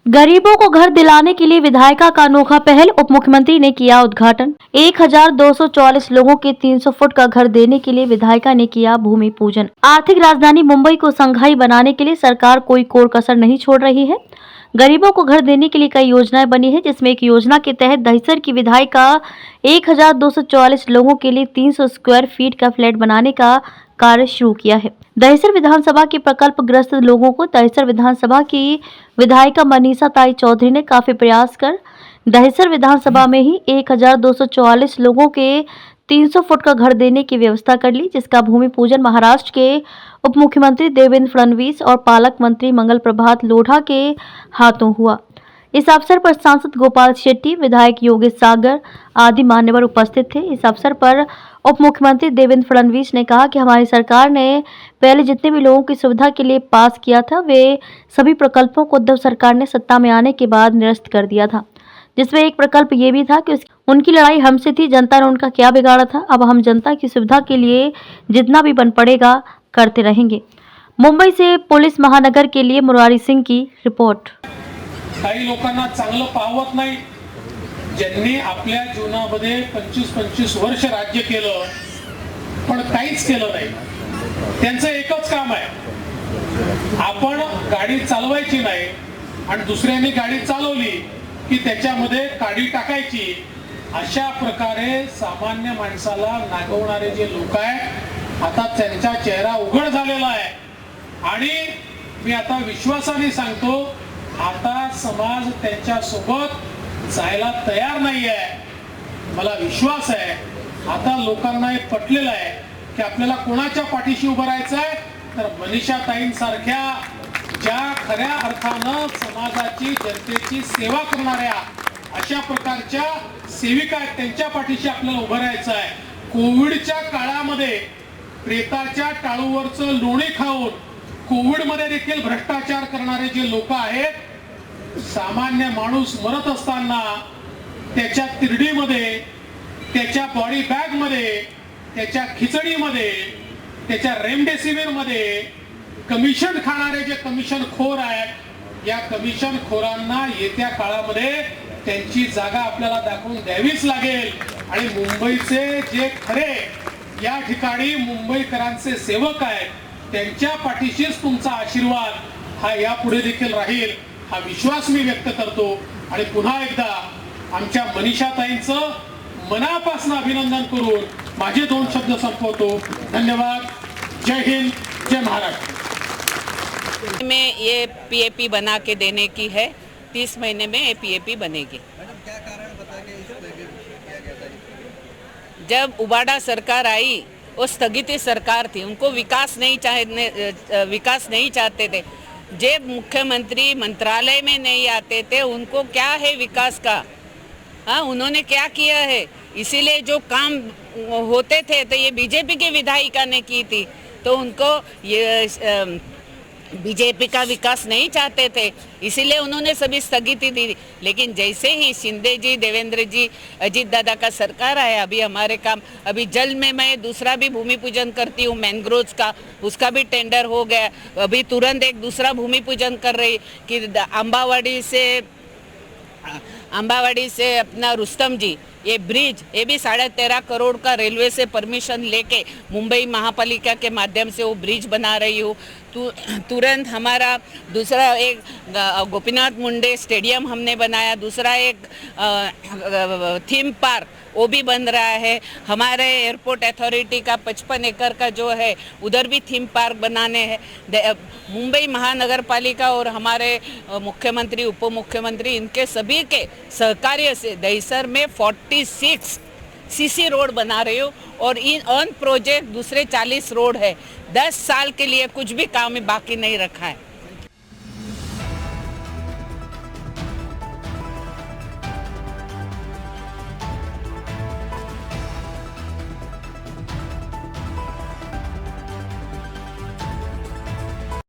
गरीबों को घर दिलाने के लिए विधायिका का अनोखा पहल, उप मुख्यमंत्री ने किया उद्घाटन। 1244 लोगों के 300 फुट का घर देने के लिए विधायिका ने किया भूमि पूजन। आर्थिक राजधानी मुंबई को शंघाई बनाने के लिए सरकार कोई कोर कसर नहीं छोड़ रही है। गरीबों को घर देने के लिए कई योजनाएं बनी है, जिसमें एक योजना के तहत दहिसर की विधायिका 1244 लोगों के लिए 300 स्क्वायर फीट का फ्लैट बनाने का कार्य शुरू किया है। दहिसर विधानसभा के प्रकल्प ग्रस्त लोगों को दहिसर विधानसभा की विधायिका मनीषा ताई चौधरी ने काफी प्रयास कर दहिसर विधानसभा में ही 1244 लोगों के 300 फुट का घर देने की व्यवस्था कर ली, जिसका भूमि पूजन महाराष्ट्र के उप मुख्यमंत्री देवेंद्र फडणवीस और पालक मंत्री मंगल प्रभात लोढ़ा के हाथों हुआ। इस अवसर पर सांसद गोपाल शेट्टी, विधायक योगेश सागर आदि मान्यवर उपस्थित थे। इस अवसर पर उप मुख्यमंत्री देवेंद्र फडणवीस ने कहा कि हमारी सरकार ने पहले जितने भी लोगों की सुविधा के लिए पास किया था, वे सभी प्रकल्पों को उद्धव सरकार ने सत्ता में आने के बाद निरस्त कर दिया था, जिसमें एक प्रकल्प ये भी था कि उनकी लड़ाई हमसे थी, जनता ने उनका क्या बिगाड़ा था। अब हम जनता की सुविधा के लिए जितना भी बन पड़ेगा करते रहेंगे। मुंबई से पुलिस महानगर के लिए मुरारी सिंह की रिपोर्ट। काही लोकांना चांगलं पावत नाही, ज्यांनी आपल्या जीवनामध्ये 25-25 वर्ष राज्य केलं पण काहीच केलं नाही, त्यांचं एकच काम आहे, आपण गाडी चालवायची नाही आणि दुसऱ्यांनी गाडी चालवली की त्याच्यामध्ये काडी टाकायची। अशा प्रकारे सामान्य माणसाला नागवणारे जे लोक आहेत, आता त्यांचा चेहरा उघड झालेला आहे आणि मी आता विश्वासाने सांगतो, आता समाज त्यांच्या सोबत जायला तयार नाही आहे। मला विश्वास आहे आता लोकांना हे पटलेलं आहे की आपल्याला कोणाच्या पाठीशी उभं राहायचं आहे, तर मनीषा ताईंसारख्या ज्या खऱ्या अर्थानं समाजाची जनतेची सेवा करणाऱ्या अशा प्रकारच्या सेविका आहेत, त्यांच्या पाठीशी आपल्याला उभं राहायचं आहे। कोविडच्या काळामध्ये प्रेताच्या टाळूवरचं लोणी खाऊन कोविडमध्ये देखील भ्रष्टाचार करणारे जे लोक आहेत, सामान्य माणूस मरत असताना त्याच्या तिरडीमध्ये, त्याच्या बॉडी बॅग मध्ये, त्याच्या खिचडीमध्ये, त्याच्या रेमडेसिवीर मध्ये कमिशन खाणारे जे कमिशन खोर आहेत, या कमिशन खोरांना येत्या काळामध्ये त्यांची जागा आपल्याला दाखवून द्यावीच लागेल आणि मुंबईचे जे खरे या ठिकाणी मुंबईकरांचे सेवक आहेत, त्यांच्या पाठीशीच तुमचा आशीर्वाद हा यापुढे देखील राहील, हा विश्वास मी व्यक्त करतो आणि पुन्हा एकदा आमच्या मनीषा ताईंचं मनापासून अभिनंदन करून माझे 2 शब्द संपवतो। धन्यवाद। जय हिंद, जय महाराष्ट्र। में ये पीएपी बना के देने की है, 30 महीने में ये पीएपी बनेगी। क्या कारण बता के इस किया गया था? जब उबाड़ा सरकार आई, वो स्थगित सरकार थी, उनको विकास नहीं चाहते थे। जब मुख्यमंत्री मंत्रालय में नहीं आते थे, उनको क्या है विकास का, हाँ उन्होंने क्या किया है, इसीलिए जो काम होते थे तो ये बीजेपी के विधायिका ने की थी, तो उनको ये बीजेपी का विकास नहीं चाहते थे, इसीलिए उन्होंने सभी स्थगिति दी। लेकिन जैसे ही शिंदे जी, देवेंद्र जी, अजीत दादा का सरकार आया, अभी हमारे काम, अभी जल में मैं दूसरा भी भूमि पूजन करती हूँ, मैंग्रोव्स का, उसका भी टेंडर हो गया। अभी तुरंत एक दूसरा भूमि पूजन कर रही कि अम्बावाड़ी से अपना रुस्तम जी, ये ब्रिज, ये भी 13.5 करोड़ का रेलवे से परमिशन लेके मुंबई महापालिका के माध्यम से वो ब्रिज बना रही हूँ। तुरंत हमारा दूसरा एक गोपीनाथ मुंडे स्टेडियम हमने बनाया, दूसरा एक थीम पार्क वो भी बन रहा है। हमारे एयरपोर्ट अथॉरिटी का 55 एकड़ का जो है उधर भी थीम पार्क बनाने हैं। मुंबई महानगर पालिका और हमारे मुख्यमंत्री, उप मुख्यमंत्री, इनके सभी के सहकार्य से दहिसर में 46 सीसी रोड बना रही हूँ और इन ऑन प्रोजेक्ट दूसरे 40 रोड है। 10 साल के लिए कुछ भी काम बाकी नहीं रखा है।